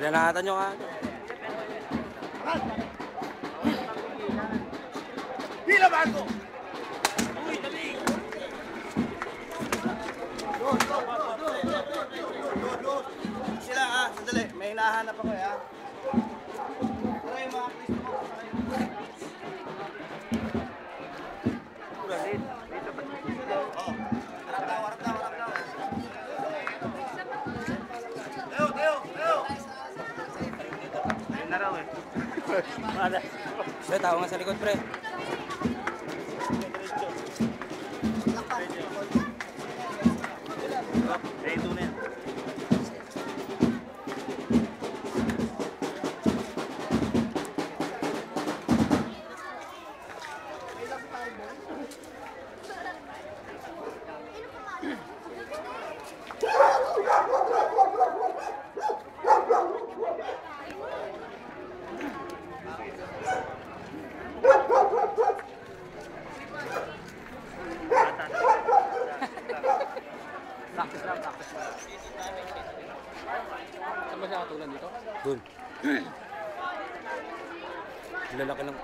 Pinanatan nyo ka. Hila bago! Uy, dali! Sila ha, sandali. May hinahanap ako ha. Ano yung mga Kristo mo? Oo. Harap daw. Teo! Ayun na raw eh. Pre, tao nga sa likod, pre. Reto na yan. Practice lang. Saan ba siya katulan dito? Doon. Lalaki ng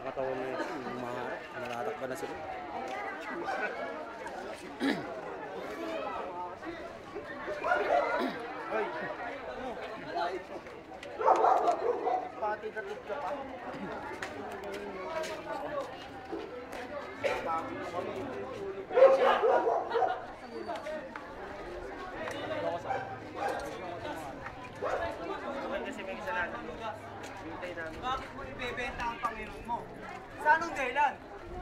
katawan na ito. Yung mga nalatakpan na sila. Pati datit ka pa. Kasi may kasalanan. Hintay namin. Bakit mo ibebenta ang Panginoon mo? Sa anong dahilan?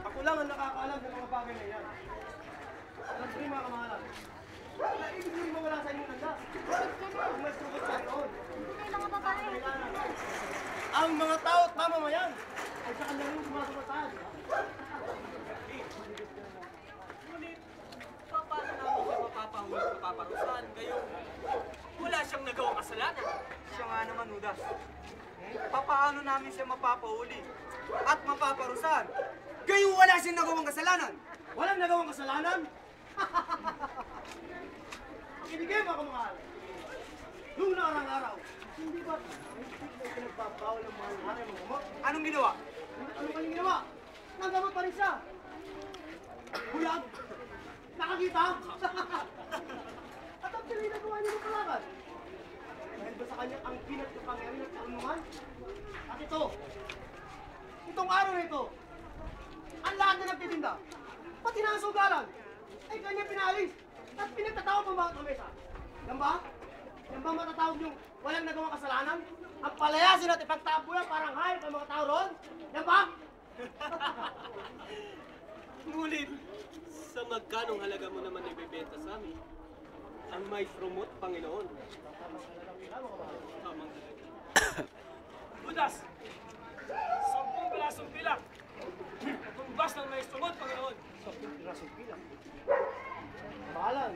Ako lang ang nakakaalam ng mga bagay na yan. Alam ko yung mga kamahalan. Wala, ibig sabihin mo wala sa inyong nanda. Kung may sugot sa itoon. Ang mga tao at mamamayan ay sa kanilang sumasabataan. Ngunit, paano namin siya mapaparusahan? Gayong wala siyang nagawang kasalanan. Siya nga naman, Judas. Papaano namin siya mapapahuli at mapaparusahan? Gayong wala siyang nagawang kasalanan. Walang nagawang kasalanan? Ibigay mo ako mga alay. Noong nakarang araw, hindi ba may pinagbabawal ng mga hari ng gamot? Anong ginawa? Ano kanyang ginawa? Nanggamot pa rin siya. Buyag! Nakakita? At ang pinagawa niya ng kalaban. Dahil ba sa kanya ang pinagkapangyarihan at karunungan? At itong araw na ito, ang lahat na nagtitinda, pati na ang sugalan, ay kanya pinalis at pinagtatawag ang mga kamesa. Yan ba? Yan ba matatawag yung walang nagawang kasalanan? Ang palayasin at ipagtabo yan parang hayop ang mga tao roon? Yan ba? Ngunit, sa magkanong halaga mo naman ibebenta sa amin, ang maestro mo't Panginoon. Tamang talaga. Judas! 10 pirasong pilak! Tumbas ng maestro mo't Panginoon. 10 pirasong pilak. Bahalan.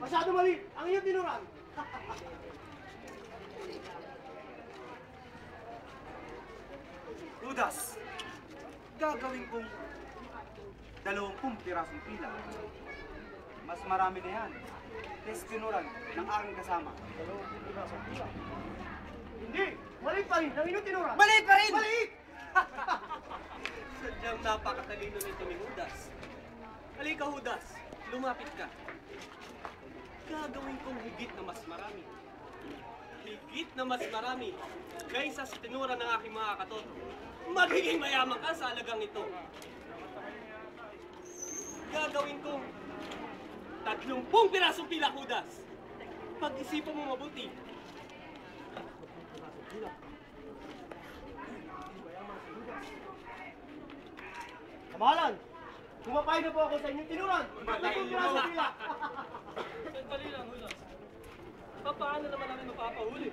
Masyado mali ang iyong tinuran. Judas, gagawin kong 20 pirasong pila. Mas marami na yan. Tinuran ng aking kasama. 20 pirasong pila. Hindi! Maliit pa rin! Ang iyong tinuran! Maliit pa rin! Maliit! Sadyang napakatalino nito ni Judas. Halika, Judas. Lumapit ka. Gagawin kong higit na mas marami. Higit na mas marami kaysa sa tinura ng aking mga katoto. Magiging mayaman ka sa alagang ito. Gagawin kong 30 pirasong pila, Judas. Pag-isipan mo mabuti. Kamahalan! Pumapay na po ako sa inyong tinuran! 30 pirasong pila! Sandali lang, Judas. Paano naman namin mapapahuli?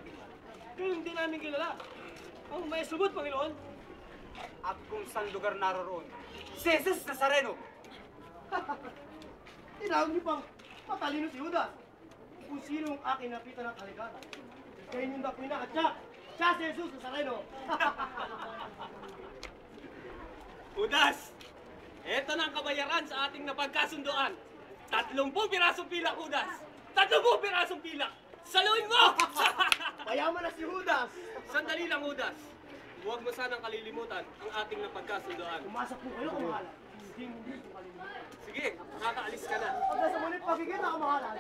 Kaya hindi namin kilala. Ang may subot, Panginoon. At kung saan lugar naroroon, si Jesus Nazareno! Tinawag niyo pang matalino si Judas. Kung sino ang aking napita ng kaligatan. Kaya inyong dakwina at siya si Jesus Nazareno! Judas! Eto na ang kabayaran sa ating napagkasundoan. 30 pirasong pila, Judas! 30 pirasong pila! Saluhin mo! Mayaman na si Judas. Sandali lang, Judas. Huwag mo sanang kalilimutan ang ating napagkasundoan. Pumasok po kayo, kamahalan. Hindi mo dito kalilimutan. Sige, nakakaalis ka na. Pagka sa mulit pagiging na kamahalan.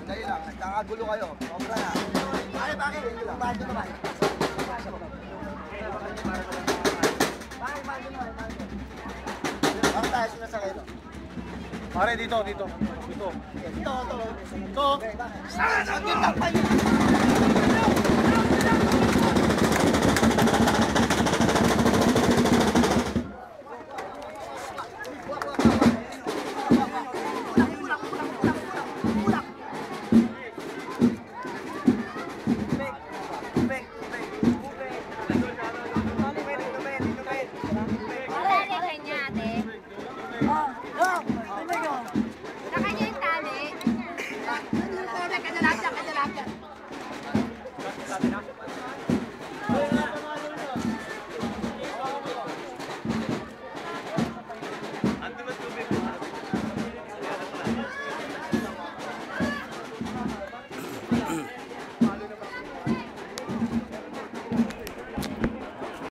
Dali lang. Nagkakagulo kayo. Sobra na. Bakit? Bakit naman? Bakit tayo sinasakay ito? Pare, dito. Dito. Ito. Ang ganda pa yun! Tali niya, ate. Sa kanya yung tali. Kanya lahat yan.